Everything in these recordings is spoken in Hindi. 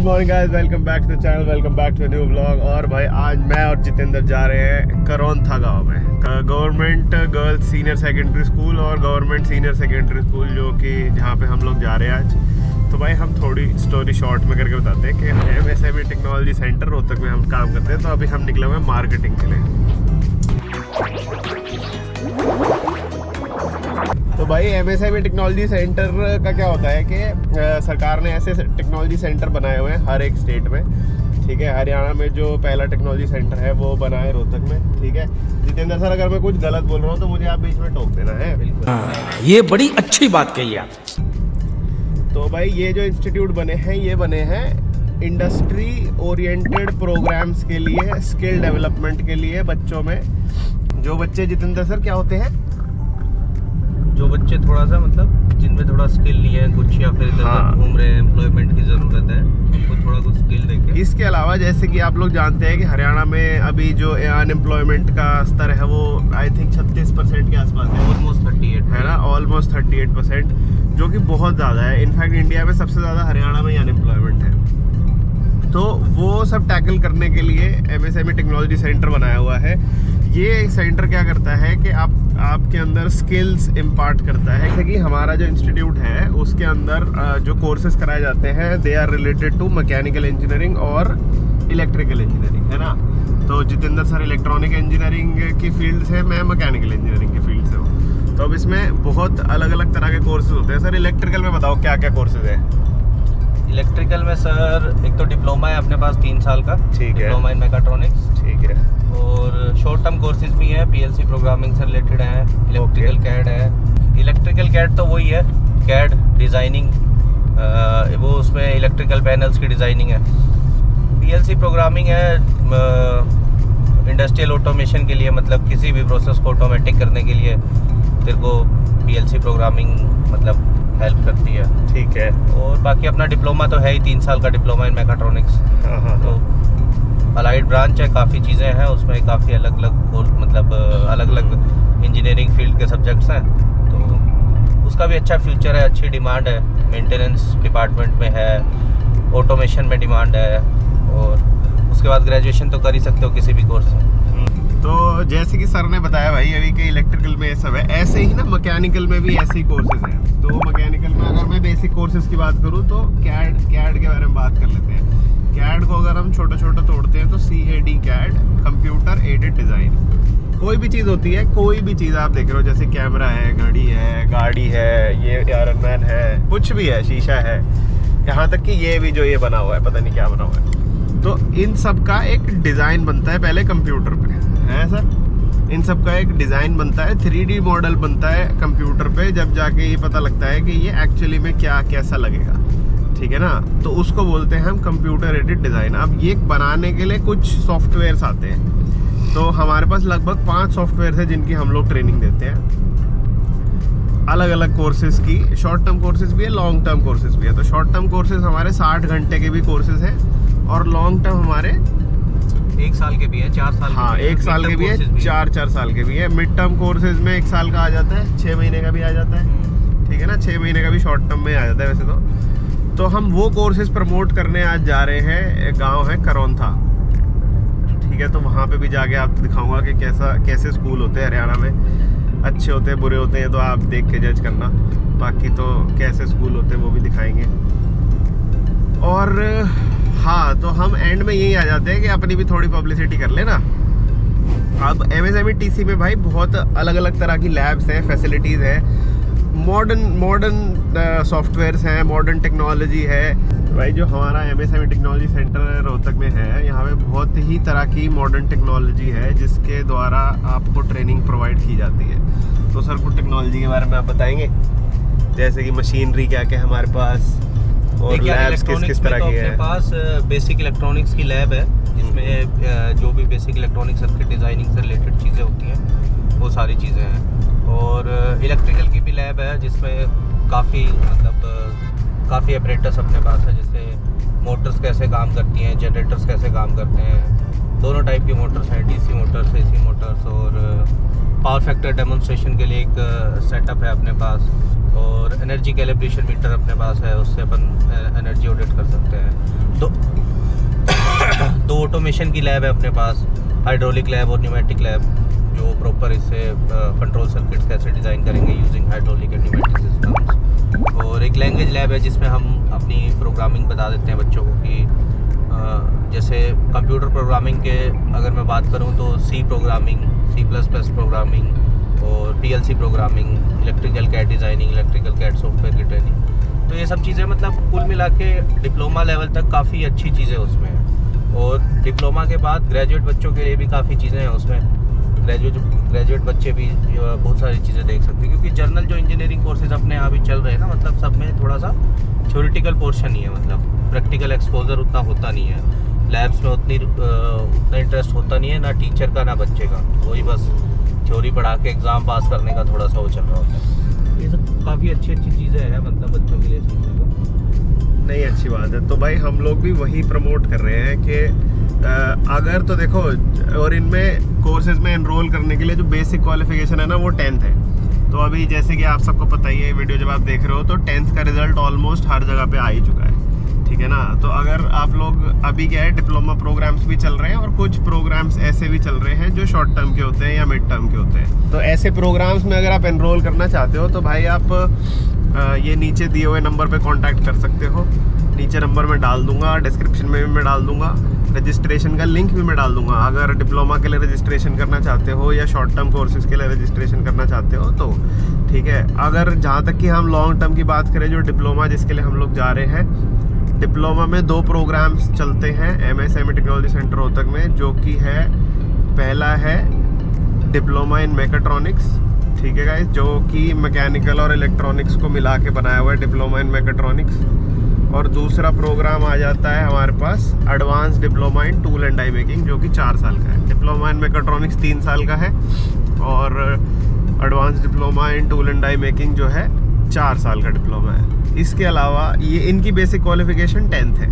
Morning guys, welcome back to the channel, welcome back to new vlog. और भाई आज मैं और जितेंद्र जा रहे हैं करौंथा गांव में, government girls senior secondary school और गवर्नमेंट सीनियर सेकेंडरी स्कूल, जो कि जहां पे हम लोग जा रहे हैं आज। तो भाई हम थोड़ी स्टोरी शॉर्ट में करके बताते हैं कि MSME टेक्नोलॉजी सेंटर रोहतक में हम काम करते हैं। तो अभी हम निकले हुए हैं मार्केटिंग के लिए। तो भाई MSME टेक्नोलॉजी सेंटर का क्या होता है कि सरकार ने ऐसे टेक्नोलॉजी सेंटर बनाए हुए हैं हर एक स्टेट में, ठीक है। हरियाणा में जो पहला टेक्नोलॉजी सेंटर है वो बना है रोहतक में, ठीक है। जितेंद्र सर, अगर मैं कुछ गलत बोल रहा हूँ तो मुझे आप बीच में टोक देना है। बिल्कुल, ये बड़ी अच्छी बात कही आप। तो भाई ये जो इंस्टीट्यूट बने हैं, ये बने हैं इंडस्ट्री ओरिएंटेड प्रोग्राम्स के लिए, स्किल डेवलपमेंट के लिए बच्चों में। जो बच्चे, जितेंद्र सर, क्या होते हैं? जो बच्चे थोड़ा सा मतलब जिनमें थोड़ा स्किल नहीं है कुछ, या फिर इधर घूम रहे हैं, एम्प्लॉयमेंट की ज़रूरत है, उनको थोड़ा कुछ स्किल देके। इसके अलावा जैसे कि आप लोग जानते हैं कि हरियाणा में अभी जो अनएम्प्लॉयमेंट का स्तर है वो आई थिंक 36% के आसपास है, ऑलमोस्ट 38 है ना, ऑलमोस्ट 38%, जो कि बहुत ज़्यादा है। इनफैक्ट इंडिया में सबसे ज़्यादा हरियाणा में ही अनएम्प्लॉयमेंट है। तो वो सब टैकल करने के लिए MSME टेक्नोलॉजी सेंटर बनाया हुआ है। ये सेंटर क्या करता है कि आपके अंदर स्किल्स इम्पार्ट करता है। जैसे कि हमारा जो इंस्टीट्यूट है उसके अंदर जो कोर्सेज कराए जाते हैं, they are related to mechanical engineering और इलेक्ट्रिकल इंजीनियरिंग, है ना। तो जितेंद्र सर इलेक्ट्रॉनिक इंजीनियरिंग की फील्ड से, मैं मैकेनिकल इंजीनियरिंग की फील्ड से हूँ। तो अब इसमें बहुत अलग अलग तरह के कोर्सेज होते हैं। सर इलेक्ट्रिकल में बताओ क्या क्या कोर्सेज है? इलेक्ट्रिकल में सर एक तो डिप्लोमा है अपने पास 3 साल का, ठीक है, डिप्लोमा इन मैकेट्रॉनिक्स, ठीक है। और शॉर्ट टर्म कोर्सेज भी हैं, PLC प्रोग्रामिंग से रिलेटेड है, इलेक्ट्रिकल कैड है। इलेक्ट्रिकल कैड तो वही है, कैड डिज़ाइनिंग, वो उसमें इलेक्ट्रिकल पैनल्स की डिज़ाइनिंग है। PLC प्रोग्रामिंग है इंडस्ट्रियल ऑटोमेशन के लिए, मतलब किसी भी प्रोसेस को ऑटोमेटिक करने के लिए तेरे को PLC प्रोग्रामिंग मतलब हेल्प करती है, ठीक है। और बाकी अपना डिप्लोमा तो है ही, 3 साल का डिप्लोमा इन मैकेट्रॉनिक्स। तो अलाइड ब्रांच है, काफ़ी चीज़ें हैं उसमें, काफ़ी अलग अलग मतलब अलग अलग इंजीनियरिंग फील्ड के सब्जेक्ट्स हैं। तो उसका भी अच्छा फ्यूचर है, अच्छी डिमांड है, मेंटेनेंस डिपार्टमेंट में है, ऑटोमेशन में डिमांड है। और उसके बाद ग्रेजुएशन तो कर ही सकते हो किसी भी कोर्स में। तो जैसे कि सर ने बताया भाई अभी कि इलेक्ट्रिकल में ये सब है, ऐसे ही ना मैकेनिकल में भी ऐसे ही कोर्सेज हैं। तो मैकेनिकल में अगर मैं बेसिक कोर्सेज की बात करूँ तो कैड के बारे में बात कर लेते हैं। कैड को अगर हम छोटा छोटा तोड़ते हैं तो CAD, CAD, computer aided design. कोई भी चीज़ होती है, कोई भी चीज़ आप देख रहे हो, जैसे कैमरा है, घड़ी है, गाड़ी है, ये आयरन मैन है, कुछ भी है, शीशा है, यहाँ तक कि ये भी जो ये बना हुआ है, पता नहीं क्या बना हुआ है। तो इन सब का एक डिज़ाइन बनता है पहले कंप्यूटर पे, है सर। इन सब का एक डिज़ाइन बनता है, 3D मॉडल बनता है कंप्यूटर पे, जब जाके ये पता लगता है कि ये एक्चुअली में क्या कैसा लगेगा, ठीक है ना। तो उसको बोलते हैं हम कंप्यूटर एडेड डिज़ाइन। अब ये बनाने के लिए कुछ सॉफ्टवेयर्स आते हैं। तो हमारे पास लगभग 5 सॉफ्टवेयर है जिनकी हम लोग ट्रेनिंग देते हैं, अलग अलग कोर्सेज की। शॉर्ट टर्म कोर्सेज भी है, लॉन्ग टर्म कोर्सेज भी है। तो शॉर्ट टर्म कोर्सेज हमारे 60 घंटे के भी कोर्सेज हैं, और लॉन्ग टर्म हमारे 1 साल के भी है, 4 साल, हाँ 1 साल के भी है, 4 साल के भी है। मिड टर्म कोर्सेज में 1 साल का आ जाता है, 6 महीने का भी आ जाता है, ठीक है ना। 6 महीने का भी शॉर्ट टर्म में आ जाता है वैसे तो हम वो कोर्सेज प्रमोट करने आज जा रहे हैं। गांव है करौंथा, ठीक है। तो वहाँ पे भी जाके आप दिखाऊंगा कि कैसे स्कूल होते हैं हरियाणा में, अच्छे होते हैं, बुरे होते हैं, तो आप देख के जज करना। बाकी तो कैसे स्कूल होते हैं वो भी दिखाएंगे। और हाँ, तो हम एंड में यही आ जाते हैं कि अपनी भी थोड़ी पब्लिसिटी कर लेना। अब MSME TC में भाई बहुत अलग अलग तरह की लैब्स हैं, फैसिलिटीज़ हैं, मॉडर्न सॉफ्टवेयर्स हैं, मॉडर्न टेक्नोलॉजी है। भाई जो हमारा MSME टेक्नोलॉजी सेंटर रोहतक में है, यहाँ पे बहुत ही तरह की मॉडर्न टेक्नोलॉजी है जिसके द्वारा आपको ट्रेनिंग प्रोवाइड की जाती है। तो सर कुछ टेक्नोलॉजी के बारे में आप बताएंगे, जैसे कि मशीनरी क्या क्या हमारे पास, और लैब्स किस तरह की है? अपने पास बेसिक इलेक्ट्रॉनिक्स की लैब है, जिसमें जो भी बेसिक इलेक्ट्रॉनिक सर्किट डिज़ाइनिंग से रिलेटेड चीज़ें होती हैं वो सारी चीज़ें हैं। और इलेक्ट्रिकल की भी लैब है, जिसमें काफ़ी काफ़ी ऑपरेटर्स अपने पास है, जैसे मोटर्स कैसे काम करती हैं, जनरेटर्स कैसे काम करते हैं, दोनों टाइप की मोटर्स हैं, DC मोटर्स, AC मोटर्स। और पावर फैक्टर डेमोन्स्ट्रेशन के लिए एक सेटअप है अपने पास। और एनर्जी कैलिब्रेशन मीटर अपने पास है, उससे अपन एनर्जी ऑडिट कर सकते हैं। दो ऑटोमेशन की लैब है अपने पास, हाइड्रोलिक लैब और न्यूमेटिक लैब, जो प्रॉपर इससे कंट्रोल सर्किट्स कैसे डिज़ाइन करेंगे using hydraulic and pneumatic systems. और एक लैंग्वेज लैब है जिसमें हम अपनी प्रोग्रामिंग बता देते हैं बच्चों को कि जैसे कंप्यूटर प्रोग्रामिंग के अगर मैं बात करूं तो सी प्रोग्रामिंग, C++ प्रोग्रामिंग और PLC programming, electrical CAD designing, electrical CAD software की ट्रेनिंग। तो ये सब चीज़ें मतलब कुल मिला के डिप्लोमा लेवल तक काफ़ी अच्छी चीज़ें उसमें हैं। और डिप्लोमा के बाद ग्रेजुएट बच्चों के लिए भी काफ़ी चीज़ें हैं उसमें। ग्रेजुएट बच्चे भी बहुत सारी चीज़ें देख सकते हैं, क्योंकि जर्नल जो इंजीनियरिंग कोर्सेज अपने यहाँ भी चल रहे हैं ना, मतलब सब में थोड़ा सा थ्योरेटिकल पोर्शन ही है, मतलब प्रैक्टिकल एक्सपोजर उतना होता नहीं है, लैब्स में उतना इंटरेस्ट होता नहीं है, ना टीचर का ना बच्चे का, वही बस थ्योरी पढ़ा के एग्ज़ाम पास करने का थोड़ा सा वो चल रहा होता है। ये सब काफ़ी अच्छी चीज़ें हैं मतलब बच्चों के लिए सीखने को। नहीं, अच्छी बात है। तो भाई हम लोग भी वही प्रमोट कर रहे हैं कि अगर तो देखो, और इनमें कोर्सेज में एनरोल करने के लिए जो बेसिक क्वालिफिकेशन है ना वो 10th है। तो अभी जैसे कि आप सबको पता ही है, वीडियो जब आप देख रहे हो तो 10th का रिजल्ट ऑलमोस्ट हर जगह पे आ ही चुका है, ठीक है ना। तो अगर आप लोग अभी क्या है, डिप्लोमा प्रोग्राम्स भी चल रहे हैं और कुछ प्रोग्राम्स ऐसे भी चल रहे हैं जो शॉर्ट टर्म के होते हैं या मिड टर्म के होते हैं। तो ऐसे प्रोग्राम्स में अगर आप एनरोल करना चाहते हो तो भाई आप ये नीचे दिए हुए नंबर पे कांटेक्ट कर सकते हो। नीचे नंबर मैं डाल दूंगा, डिस्क्रिप्शन में भी मैं डाल दूंगा, रजिस्ट्रेशन का लिंक भी मैं डाल दूंगा। अगर डिप्लोमा के लिए रजिस्ट्रेशन करना चाहते हो या शॉर्ट टर्म कोर्सेज के लिए रजिस्ट्रेशन करना चाहते हो तो ठीक है। अगर जहाँ तक कि हम लॉन्ग टर्म की बात करें, जो डिप्लोमा जिसके लिए हम लोग जा रहे हैं, डिप्लोमा में 2 प्रोग्राम्स चलते हैं MSME टेक्नोलॉजी सेंटर रोहतक में, जो कि है, पहला है डिप्लोमा इन मैकेट्रॉनिक्स, ठीक है गाइस, जो कि मैकेनिकल और इलेक्ट्रॉनिक्स को मिला के बनाया हुआ है, डिप्लोमा इन मैकेट्रॉनिक्स। और दूसरा प्रोग्राम आ जाता है हमारे पास advance diploma in tool and die making, जो कि 4 साल का है। डिप्लोमा इन मैकेट्रॉनिक्स 3 साल का है और advance diploma in tool and die making जो है 4 साल का डिप्लोमा है। इसके अलावा ये इनकी बेसिक क्वालिफिकेशन 10th है।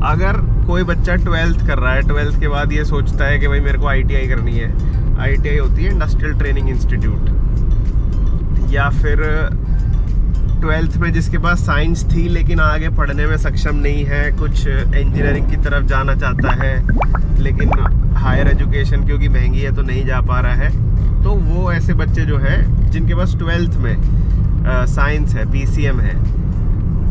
अगर कोई बच्चा 12th कर रहा है, 12th के बाद ये सोचता है कि भाई मेरे को ITI करनी है, ITI होती है इंडस्ट्रियल ट्रेनिंग इंस्टीट्यूट, या फिर 12th में जिसके पास साइंस थी लेकिन आगे पढ़ने में सक्षम नहीं है, कुछ इंजीनियरिंग की तरफ जाना चाहता है लेकिन हायर एजुकेशन क्योंकि महंगी है तो नहीं जा पा रहा है, तो वो ऐसे बच्चे जो हैं जिनके पास 12th में साइंस है, PCM है,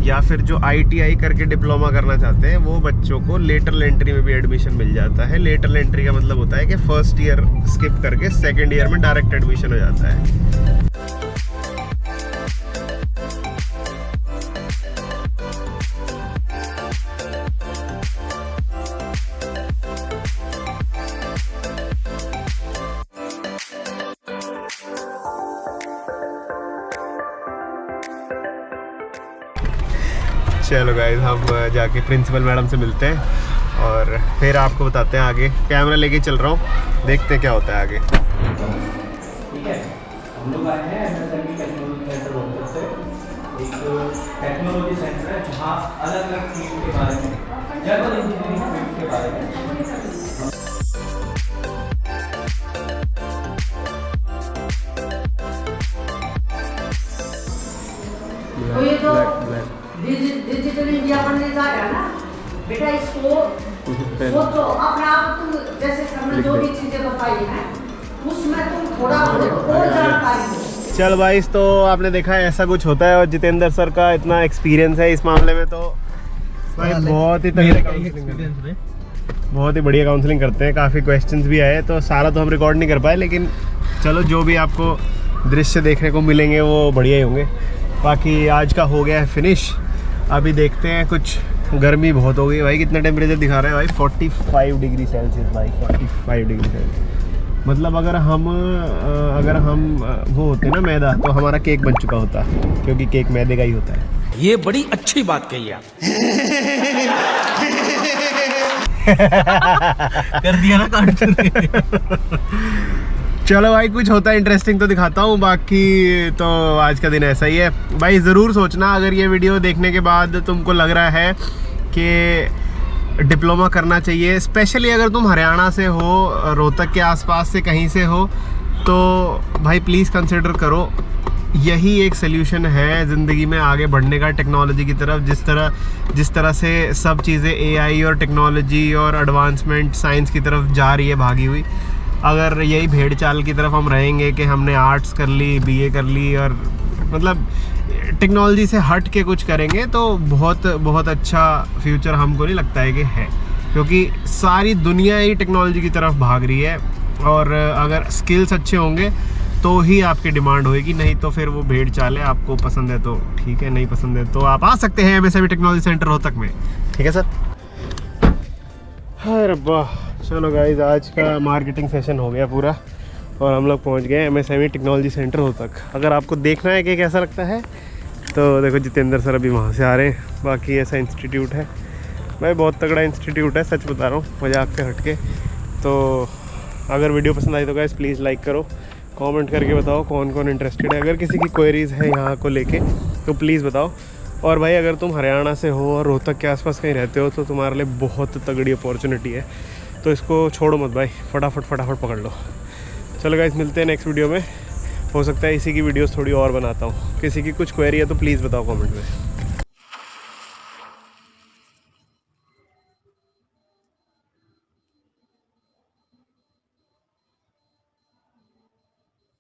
या फिर जो ITI करके डिप्लोमा करना चाहते हैं, वो बच्चों को लेटरल एंट्री में भी एडमिशन मिल जाता है। लेटरल एंट्री का मतलब होता है कि फर्स्ट ईयर स्किप करके सेकेंड ईयर में डायरेक्ट एडमिशन हो जाता है। चलो गाइस, हम जाके प्रिंसिपल मैडम से मिलते हैं और फिर आपको बताते हैं आगे। कैमरा लेके चल रहा हूँ, देखते हैं क्या होता है आगे। ठीक है, हम लोग आए हैं MSME टेक्नोलॉजी सेंटर रोहतक से। एक टेक्नोलॉजी सेंटर है जहाँ अलग अलग फील्ड के बारे में, जनरल इंजीनियरिंग फील्ड के बारे में तो ये जो डिजिटल इंडिया बनने जा रहा है ना बेटा, इसको सोचो अपने आप। तुम जैसे हमने जो भी चीजें बताई हैं उसमें तुम थोड़ा और जानकारी दो। चल भाई, तो आपने देखा है ऐसा कुछ होता है और जितेंद्र सर का इतना एक्सपीरियंस है इस मामले में, तो भाई बहुत ही बहुत ही बढ़िया काउंसलिंग करते हैं। काफ़ी क्वेश्चंस भी आए, तो सारा तो हम रिकॉर्ड नहीं कर पाए, लेकिन चलो जो भी आपको दृश्य देखने को मिलेंगे वो बढ़िया ही होंगे। बाकी आज का हो गया है फिनिश। अभी देखते हैं, कुछ गर्मी बहुत हो गई भाई। कितना टेम्परेचर दिखा रहा है भाई? 45 डिग्री सेल्सियस भाई, 45 डिग्री सेल्सियस। मतलब अगर हम वो होते ना मैदा, तो हमारा केक बन चुका होता, क्योंकि केक मैदे का ही होता है। ये बड़ी अच्छी बात कही आप। कर दिया ना काट। चलो भाई, कुछ होता है इंटरेस्टिंग तो दिखाता हूँ, बाकी तो आज का दिन ऐसा ही है भाई। ज़रूर सोचना, अगर ये वीडियो देखने के बाद तुमको लग रहा है कि डिप्लोमा करना चाहिए, स्पेशली अगर तुम हरियाणा से हो, रोहतक के आसपास से कहीं से हो, तो भाई प्लीज़ कंसिडर करो। यही एक सल्यूशन है ज़िंदगी में आगे बढ़ने का, टेक्नोलॉजी की तरफ। जिस तरह से सब चीज़ें AI और टेक्नोलॉजी और एडवांसमेंट साइंस की तरफ जा रही है भागी हुई, अगर यही भेड़ चाल की तरफ हम रहेंगे कि हमने आर्ट्स कर ली, BA कर ली और मतलब टेक्नोलॉजी से हट के कुछ करेंगे, तो बहुत बहुत अच्छा फ्यूचर हमको नहीं लगता है कि है, क्योंकि सारी दुनिया ही टेक्नोलॉजी की तरफ भाग रही है। और अगर स्किल्स अच्छे होंगे तो ही आपकी डिमांड होएगी, नहीं तो फिर वो भेड़ चाल है। आपको पसंद है तो ठीक है, नहीं पसंद है तो आप आ सकते हैं MSME टेक्नोलॉजी सेंटर रोहतक में। ठीक है सर। अरे वाह, चलो गाइज, आज का मार्केटिंग सेशन हो गया पूरा और हम लोग पहुंच गए MSME टेक्नोलॉजी सेंटर रोहतक। अगर आपको देखना है कि कैसा लगता है तो देखो, जितेंद्र सर अभी वहाँ से आ रहे हैं। बाकी ऐसा इंस्टीट्यूट है भाई, बहुत तगड़ा इंस्टीट्यूट है, सच बता रहा हूँ, मजाक से हट के। तो अगर वीडियो पसंद आई तो गाइस प्लीज़ लाइक करो, कमेंट करके बताओ कौन कौन इंटरेस्टेड है। अगर किसी की क्वेरीज़ है यहाँ को लेके तो प्लीज़ बताओ। और भाई अगर तुम हरियाणा से हो और रोहतक के आसपास कहीं रहते हो तो तुम्हारे लिए बहुत तगड़ी अपॉर्चुनिटी है, तो इसको छोड़ो मत भाई, फटाफट पकड़ लो। चलो गाइस, मिलते हैं नेक्स्ट वीडियो में। हो सकता है इसी की वीडियोस थोड़ी और बनाता हूँ। किसी की कुछ क्वेरी है तो प्लीज़ बताओ कमेंट में।